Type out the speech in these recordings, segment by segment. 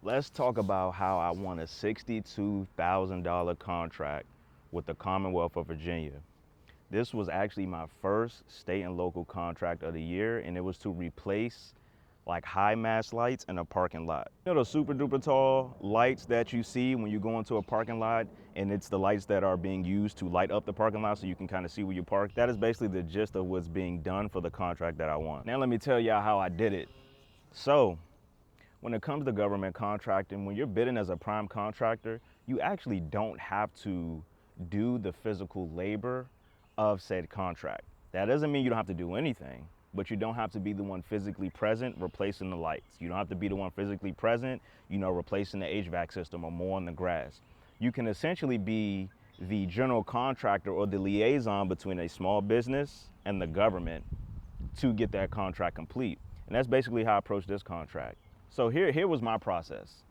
Let's talk about how I won a $62,000 contract with the Commonwealth of Virginia. This was actually my first state and local contract of the year, and it was to replace like high mast lights in a parking lot. You know the super duper tall lights that you see when you go into a parking lot, and it's the lights that are being used to light up the parking lot so you can kind of see where you park? That is basically the gist of what's being done for the contract that I won. Now let me tell y'all how I did it. So when it comes to government contracting, when you're bidding as a prime contractor, you actually don't have to do the physical labor of said contract. That doesn't mean you don't have to do anything, but you don't have to be the one physically present replacing the lights. You don't have to be the one physically present, replacing the HVAC system or mowing the grass. You can essentially be the general contractor or the liaison between a small business and the government to get that contract complete. And that's basically how I approached this contract. So here was my process.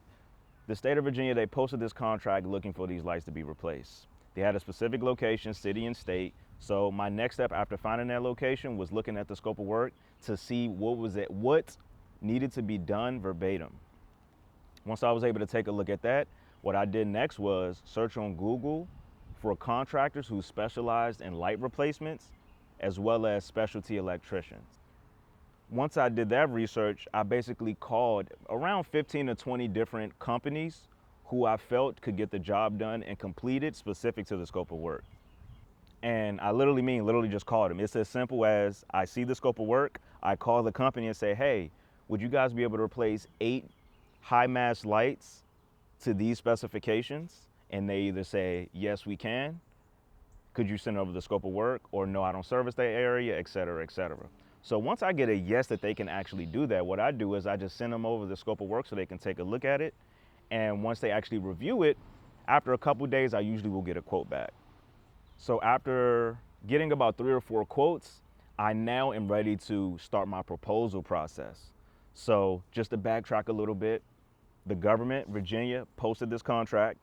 The state of Virginia, they posted this contract looking for these lights to be replaced. They had a specific location, city and state. So my next step after finding that location was looking at the scope of work to see what needed to be done verbatim. Once I was able to take a look at that, what I did next was search on Google for contractors who specialized in light replacements as well as specialty electricians. Once I did that research, I basically called around 15 to 20 different companies who I felt could get the job done and completed specific to the scope of work. And I literally just called them. It's as simple as I see the scope of work, I call the company and say, hey, would you guys be able to replace 8 high mast lights to these specifications? And they either say, yes, we can. Could you send over the scope of work? Or no, I don't service that area, et cetera, et cetera. So once I get a yes that they can actually do that, what I do is I just send them over the scope of work so they can take a look at it. And once they actually review it, after a couple days, I usually will get a quote back. So after getting about 3 or 4 quotes, I now am ready to start my proposal process. So just to backtrack a little bit, the government, Virginia, posted this contract.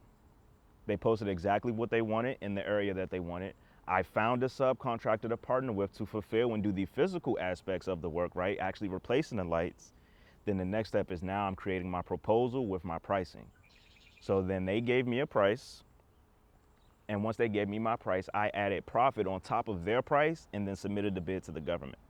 They posted exactly what they wanted in the area that they wanted. I found a subcontractor to partner with to fulfill and do the physical aspects of the work, right? Actually replacing the lights. Then the next step is now I'm creating my proposal with my pricing. So then they gave me a price. And once they gave me my price, I added profit on top of their price and then submitted the bid to the government.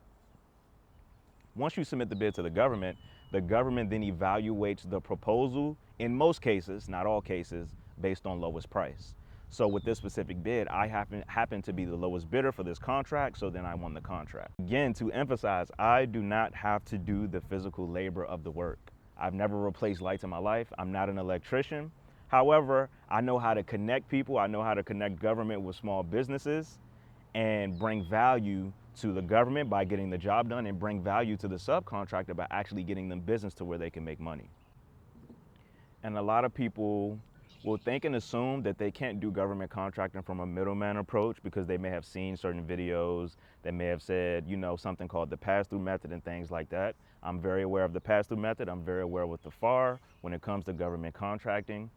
Once you submit the bid to the government then evaluates the proposal, in most cases, not all cases, based on lowest price. So with this specific bid, I happen to be the lowest bidder for this contract, so then I won the contract. Again, to emphasize, I do not have to do the physical labor of the work. I've never replaced lights in my life. I'm not an electrician. However, I know how to connect people. I know how to connect government with small businesses and bring value to the government by getting the job done and bring value to the subcontractor by actually getting them business to where they can make money. And a lot of people will think and assume that they can't do government contracting from a middleman approach because they may have seen certain videos that may have said, something called the pass-through method and things like that. I'm very aware of the pass-through method. I'm very aware with the FAR when it comes to government contracting.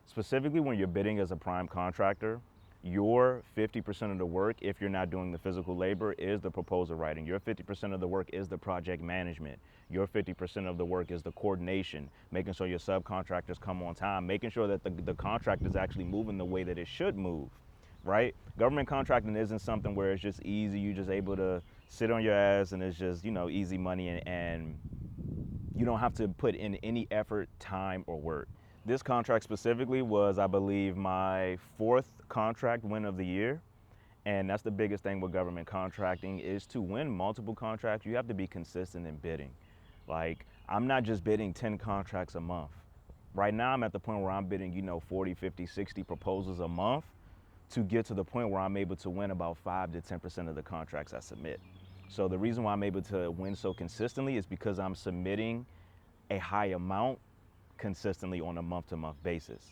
Specifically when you're bidding as a prime contractor, your 50% of the work, if you're not doing the physical labor, is the proposal writing. Your 50% of the work is the project management. Your 50% of the work is the coordination, making sure your subcontractors come on time, making sure that the contract is actually moving the way that it should move, right? Government contracting isn't something where it's just easy, you're just able to sit on your ass and it's just, easy money and you don't have to put in any effort, time, or work. This contract specifically was, I believe, my 4th contract win of the year. And that's the biggest thing with government contracting is to win multiple contracts, you have to be consistent in bidding. Like, I'm not just bidding 10 contracts a month. Right now, I'm at the point where I'm bidding, 40, 50, 60 proposals a month to get to the point where I'm able to win about 5 to 10% of the contracts I submit. So the reason why I'm able to win so consistently is because I'm submitting a high amount consistently on a month-to-month basis.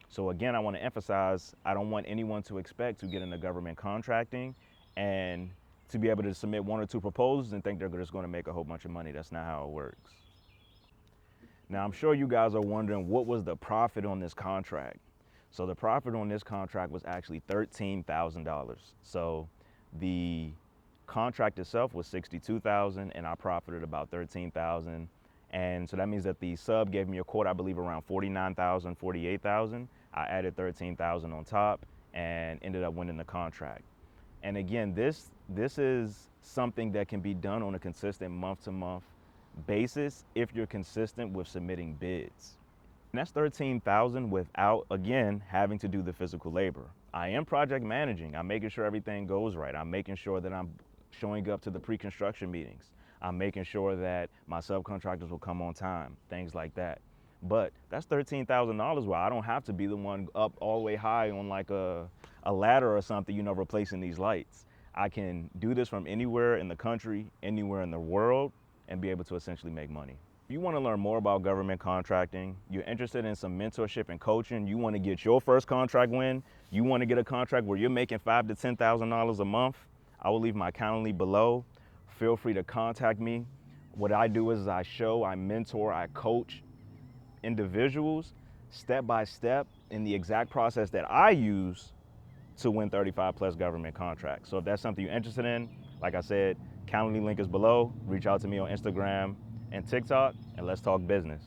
So again, I want to emphasize, I don't want anyone to expect to get into government contracting and to be able to submit 1 or 2 proposals and think they're just going to make a whole bunch of money. That's not how it works. Now, I'm sure you guys are wondering, what was the profit on this contract? So the profit on this contract was actually $13,000. So the contract itself was $62,000 and I profited about $13,000. And so that means that the sub gave me a quote, I believe around 49,000, 48,000. I added 13,000 on top and ended up winning the contract. And again, this is something that can be done on a consistent month-to-month basis if you're consistent with submitting bids. And that's 13,000 without, again, having to do the physical labor. I am project managing. I'm making sure everything goes right. I'm making sure that I'm showing up to the pre-construction meetings. I'm making sure that my subcontractors will come on time, things like that. But that's $13,000 where I don't have to be the one up all the way high on like a ladder or something, you know, replacing these lights. I can do this from anywhere in the country, anywhere in the world, and be able to essentially make money. If you want to learn more about government contracting, you're interested in some mentorship and coaching, you want to get your first contract win, you want to get a contract where you're making $5,000 to $10,000 a month, I will leave my account link below. Feel free to contact me. What I do is I mentor, I coach individuals step by step in the exact process that I use to win 35 plus government contracts. So if that's something you're interested in, like I said, Calendly link is below. Reach out to me on Instagram and TikTok, and let's talk business.